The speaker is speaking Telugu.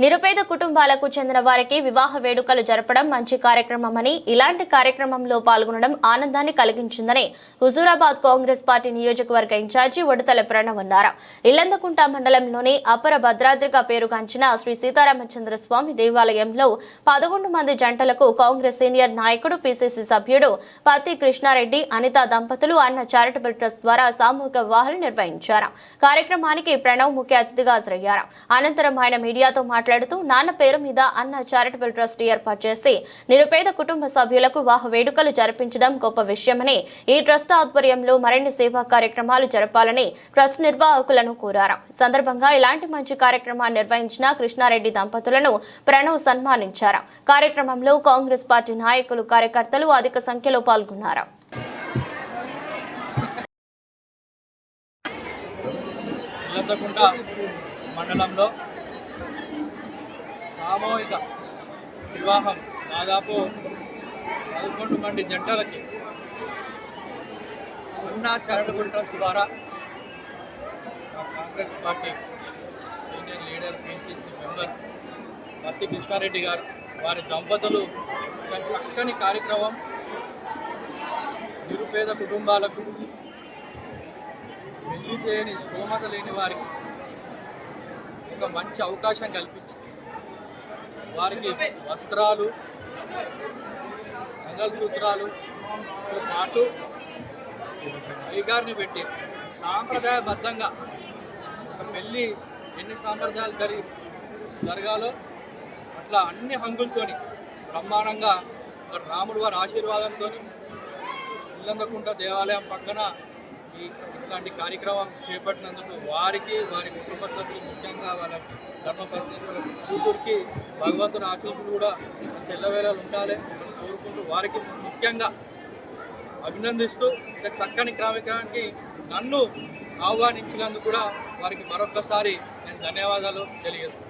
నిరుపేద కుటుంబాలకు చెందిన వారికి వివాహ వేడుకలు జరపడం మంచి కార్యక్రమమని, ఇలాంటి కార్యక్రమంలో పాల్గొనడం ఆనందాన్ని కలిగించిందని హుజూరాబాద్ కాంగ్రెస్ పార్టీ నియోజకవర్గ ఇన్ఛార్జి ఉడతల ప్రణవ్ అన్నారు. ఇల్లందకుంట మండలంలోని అపర భద్రాద్రిగా పేరుగాంచిన శ్రీ సీతారామచంద్ర స్వామి దేవాలయంలో 11 మంది జంటలకు కాంగ్రెస్ సీనియర్ నాయకుడు పిసిసి సభ్యుడు పత్తి కృష్ణారెడ్డి, అనిత దంపతులు అన్న చారిటబుల్ ట్రస్ట్ ద్వారా సామూహిక వివాహాలు నిర్వహించారు. కార్యక్రమానికి ప్రణవ్ ముఖ్య అతిథిగా హాజరయ్యారు. అనంతరం ఆయన మీడియాతో మాట్లాడుతూ నాన్న పేరు మీద అన్న చారిటబుల్ ట్రస్ట్ ఏర్పాటు చేసి నిరుపేద కుటుంబ సభ్యులకు వివాహ వేడుకలు జరిపించడం గొప్ప విషయమని, ఈ ట్రస్ట్ ఆధ్వర్యంలో మరిన్ని సేవా కార్యక్రమాలు జరపాలని ట్రస్ట్ నిర్వాహకులను కోరారు. సందర్భంగా ఇలాంటి మంచి కార్యక్రమాన్ని నిర్వహించిన కృష్ణారెడ్డి దంపతులను ప్రణవ్ సన్మానించారు. కార్యక్రమంలో కాంగ్రెస్ పార్టీ నాయకులు, కార్యకర్తలు అధిక సంఖ్యలో పాల్గొన్నారు. మండలంలో సామూహిక వివాహం దాదాపు 11 మంది జంటలకి అన్నా చారిటబుల్ ట్రస్ట్ ద్వారా Congress party senior leader PCC member పత్తి కృష్ణారెడ్డి గారు వారి దంపతులు ఒక చక్కని కార్యక్రమం నిరుపేద కుటుంబాలకు, పెళ్లి చేయని స్తోమత లేని వారికి ఒక మంచి అవకాశం కల్పించి వారికి వస్త్రాలు, మంగళసూత్రాలతో పాటు అయ్యగారిని పెట్టి సాంప్రదాయబద్ధంగా ఒక పెళ్ళి ఎన్ని సాంప్రదాయాలు జరగాలో అట్లా అన్ని హంగులతోని బ్రహ్మాండంగా రాముడు వారి ఆశీర్వాదంతో ఇల్లందకుంట దేవాలయం పక్కన ఇట్లాంటి కార్యక్రమం చేపట్టినందుకు వారికి, వారి కుటుంబ సభ్యులు, ముఖ్యంగా వాళ్ళ ధర్మపత్ని కూతురికి భగవంతుని ఆశీస్సులు కూడా చెల్లవేళలు ఉండాలి అని కోరుకుంటూ వారికి ముఖ్యంగా అభినందిస్తూ చక్కని కార్యక్రమానికి నన్ను ఆహ్వానించినందుకు కూడా వారికి మరొక్కసారి నేను ధన్యవాదాలు తెలియజేస్తున్నాను.